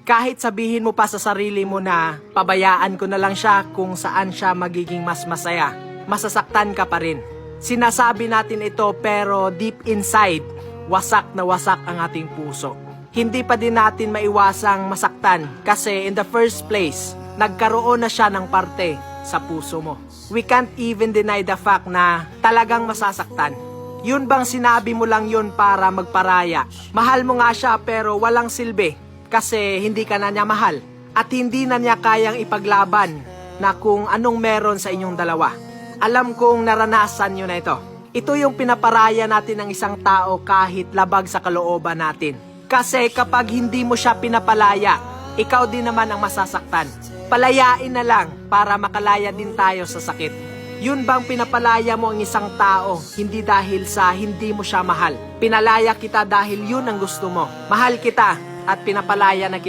Kahit sabihin mo pa sa sarili mo na pabayaan ko na lang siya kung saan siya magiging mas masaya, masasaktan ka pa rin. Sinasabi natin ito pero deep inside, wasak na wasak ang ating puso. Hindi pa din natin maiwasang masaktan kasi in the first place, nagkaroon na siya ng parte sa puso mo. We can't even deny the fact na talagang masasaktan. Yun bang sinabi mo lang yun para magparaya? Mahal mo nga siya pero walang silbi kasi hindi ka na niya mahal at hindi na niya kayang ipaglaban na kung anong meron sa inyong dalawa. Alam kong naranasan nyo na ito. Ito yung pinaparaya natin ng isang tao kahit labag sa kalooban natin. Kasi kapag hindi mo siya pinapalaya, ikaw din naman ang masasaktan. Palayain na lang para makalaya din tayo sa sakit. Yun bang pinapalaya mo ang isang tao, hindi dahil sa hindi mo siya mahal. Pinalaya kita dahil yun ang gusto mo. Mahal kita at pinapalaya na kita.